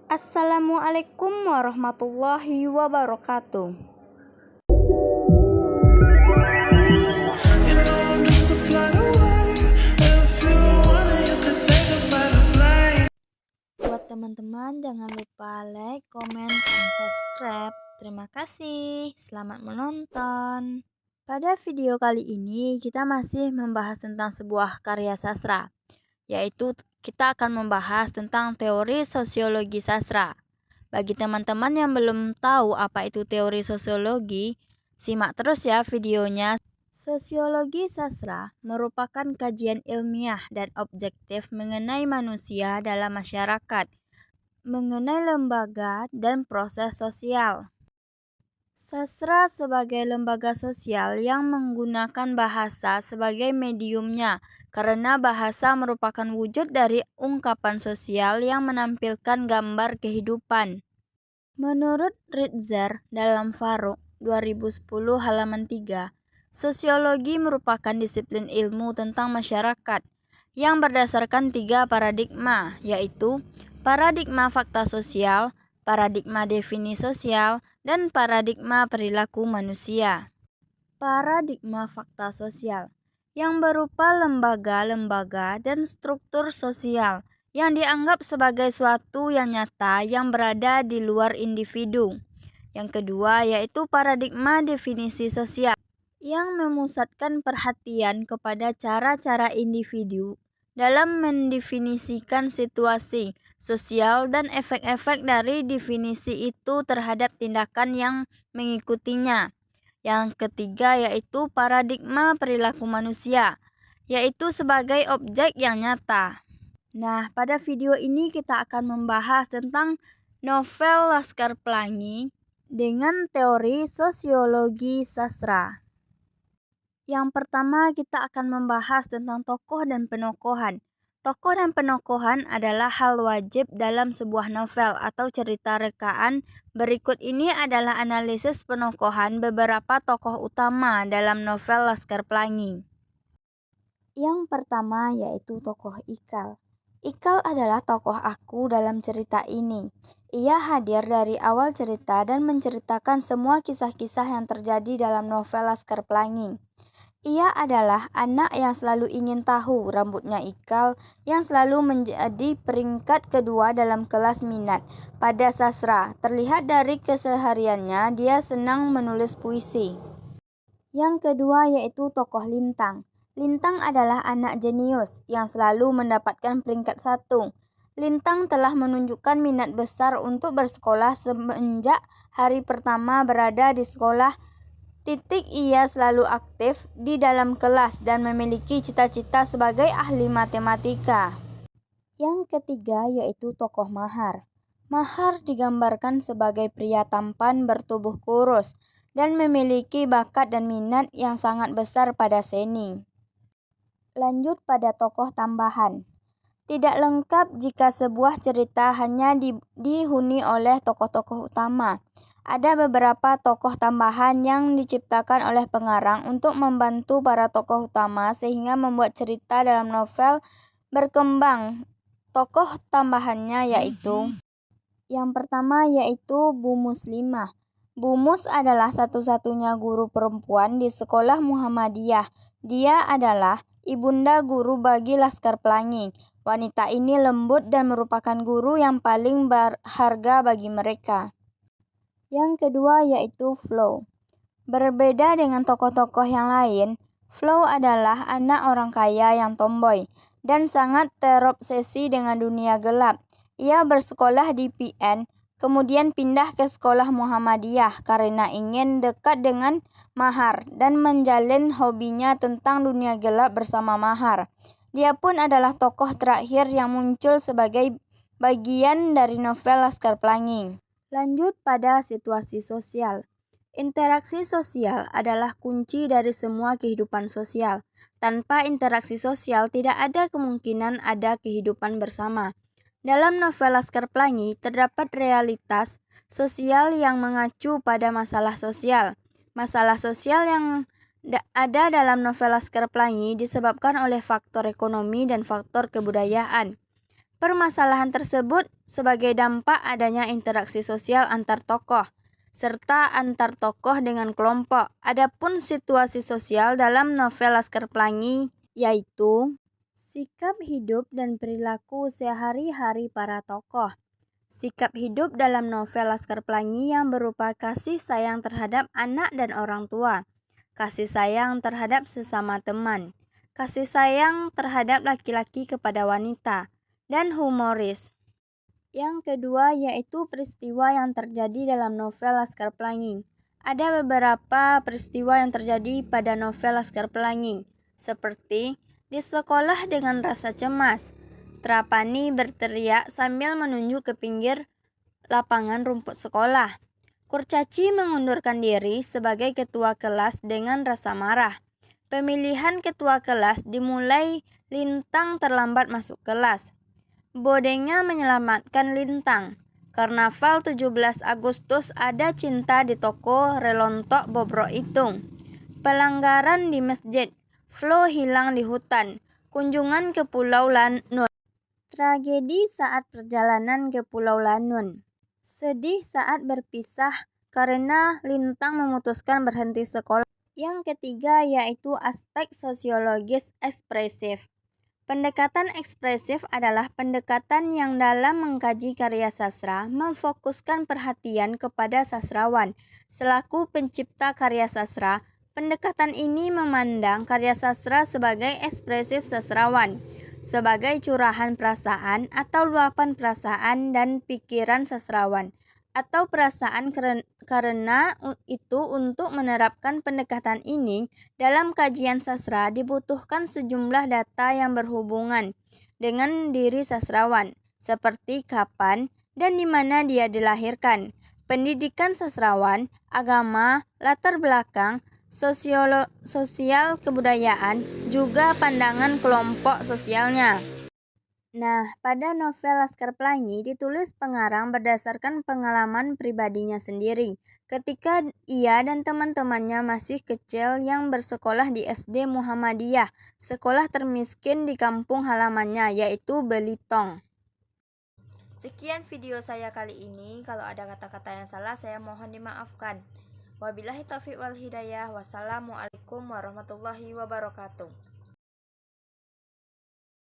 Assalamualaikum warahmatullahi wabarakatuh. Buat teman-teman jangan lupa like, komen, dan subscribe. Terima kasih. Selamat menonton. Pada video kali ini kita masih membahas tentang sebuah karya sastra, yaitu kita akan membahas tentang teori sosiologi sastra. Bagi teman-teman yang belum tahu apa itu teori sosiologi, simak terus ya videonya. Sosiologi sastra merupakan kajian ilmiah dan objektif mengenai manusia dalam masyarakat, mengenai lembaga dan proses sosial. Sastra sebagai lembaga sosial yang menggunakan bahasa sebagai mediumnya, karena bahasa merupakan wujud dari ungkapan sosial yang menampilkan gambar kehidupan. Menurut Ritzer dalam Faruk 2010 halaman 3, sosiologi merupakan disiplin ilmu tentang masyarakat yang berdasarkan 3 paradigma, yaitu paradigma fakta sosial, paradigma definisi sosial, dan paradigma perilaku manusia. Paradigma fakta sosial yang berupa lembaga-lembaga dan struktur sosial yang dianggap sebagai suatu yang nyata yang berada di luar individu. Yang kedua yaitu paradigma definisi sosial yang memusatkan perhatian kepada cara-cara individu dalam mendefinisikan situasi sosial dan efek-efek dari definisi itu terhadap tindakan yang mengikutinya. Yang ketiga yaitu paradigma perilaku manusia, yaitu sebagai objek yang nyata. Nah, pada video ini kita akan membahas tentang novel Laskar Pelangi dengan teori sosiologi sastra. Yang pertama kita akan membahas tentang tokoh dan penokohan. Tokoh dan penokohan adalah hal wajib dalam sebuah novel atau cerita rekaan. Berikut ini adalah analisis penokohan beberapa tokoh utama dalam novel Laskar Pelangi. Yang pertama yaitu tokoh Ikal. Ikal adalah tokoh aku dalam cerita ini. Ia hadir dari awal cerita dan menceritakan semua kisah-kisah yang terjadi dalam novel Laskar Pelangi. Ia adalah anak yang selalu ingin tahu rambutnya Ikal yang selalu menjadi peringkat kedua dalam kelas minat pada sastra. Terlihat dari kesehariannya dia senang menulis puisi. Yang kedua yaitu tokoh Lintang. Lintang adalah anak jenius yang selalu mendapatkan peringkat 1. Lintang telah menunjukkan minat besar untuk bersekolah semenjak hari pertama berada di sekolah. Ia selalu aktif di dalam kelas dan memiliki cita-cita sebagai ahli matematika. Yang ketiga yaitu tokoh Mahar. Mahar digambarkan sebagai pria tampan bertubuh kurus dan memiliki bakat dan minat yang sangat besar pada seni. Lanjut pada tokoh tambahan. Tidak lengkap jika sebuah cerita hanya dihuni oleh tokoh-tokoh utama. Ada beberapa tokoh tambahan yang diciptakan oleh pengarang untuk membantu para tokoh utama sehingga membuat cerita dalam novel berkembang. Tokoh tambahannya yaitu yang pertama yaitu Bu Muslimah. Bu Mus adalah satu-satunya guru perempuan di sekolah Muhammadiyah. Dia adalah ibunda guru bagi Laskar Pelangi. Wanita ini lembut dan merupakan guru yang paling berharga bagi mereka. Yang kedua yaitu Flow. Berbeda dengan tokoh-tokoh yang lain, Flow adalah anak orang kaya yang tomboy dan sangat terobsesi dengan dunia gelap. Ia bersekolah di PN, kemudian pindah ke sekolah Muhammadiyah karena ingin dekat dengan Mahar dan menjalin hobinya tentang dunia gelap bersama Mahar. Dia pun adalah tokoh terakhir yang muncul sebagai bagian dari novel Laskar Pelangi. Lanjut pada situasi sosial. Interaksi sosial adalah kunci dari semua kehidupan sosial. Tanpa interaksi sosial tidak ada kemungkinan ada kehidupan bersama. Dalam novel Laskar Pelangi terdapat realitas sosial yang mengacu pada masalah sosial. Masalah sosial yang ada dalam novel Laskar Pelangi disebabkan oleh faktor ekonomi dan faktor kebudayaan. Permasalahan tersebut sebagai dampak adanya interaksi sosial antar tokoh, serta antar tokoh dengan kelompok. Adapun situasi sosial dalam novel Laskar Pelangi yaitu sikap hidup dan perilaku sehari-hari para tokoh. Sikap hidup dalam novel Laskar Pelangi yang berupa kasih sayang terhadap anak dan orang tua, kasih sayang terhadap sesama teman, kasih sayang terhadap laki-laki kepada wanita, dan humoris. Yang kedua yaitu peristiwa yang terjadi dalam novel Laskar Pelangi. Ada beberapa peristiwa yang terjadi pada novel Laskar Pelangi, seperti di sekolah dengan rasa cemas, Trapani berteriak sambil menunjuk ke pinggir lapangan rumput sekolah. Kurcaci mengundurkan diri sebagai ketua kelas dengan rasa marah. Pemilihan ketua kelas dimulai Lintang terlambat masuk kelas. Bodenga menyelamatkan Lintang. Karnaval 17 Agustus ada cinta di toko relontok bobrok Itung. Pelanggaran di masjid. Flo hilang di hutan. Kunjungan ke Pulau Lanun. Tragedi saat perjalanan ke Pulau Lanun. Sedih saat berpisah karena Lintang memutuskan berhenti sekolah. Yang ketiga yaitu aspek sosiologis ekspresif. Pendekatan ekspresif adalah pendekatan yang dalam mengkaji karya sastra memfokuskan perhatian kepada sastrawan. Selaku pencipta karya sastra, pendekatan ini memandang karya sastra sebagai ekspresif sastrawan, sebagai curahan perasaan atau luapan perasaan dan pikiran sastrawan, atau perasaan. Karena itu untuk menerapkan pendekatan ini dalam kajian sastra dibutuhkan sejumlah data yang berhubungan dengan diri sastrawan, seperti kapan dan di mana dia dilahirkan, pendidikan sastrawan, agama, latar belakang, sosial kebudayaan, juga pandangan kelompok sosialnya. Nah, pada novel Laskar Pelangi ditulis pengarang berdasarkan pengalaman pribadinya sendiri ketika ia dan teman-temannya masih kecil yang bersekolah di SD Muhammadiyah, sekolah termiskin di kampung halamannya yaitu Belitong. Sekian video saya kali ini. Kalau ada kata-kata yang salah saya mohon dimaafkan. Wabillahi taufiq wal hidayah. Wassalamualaikum warahmatullahi wabarakatuh.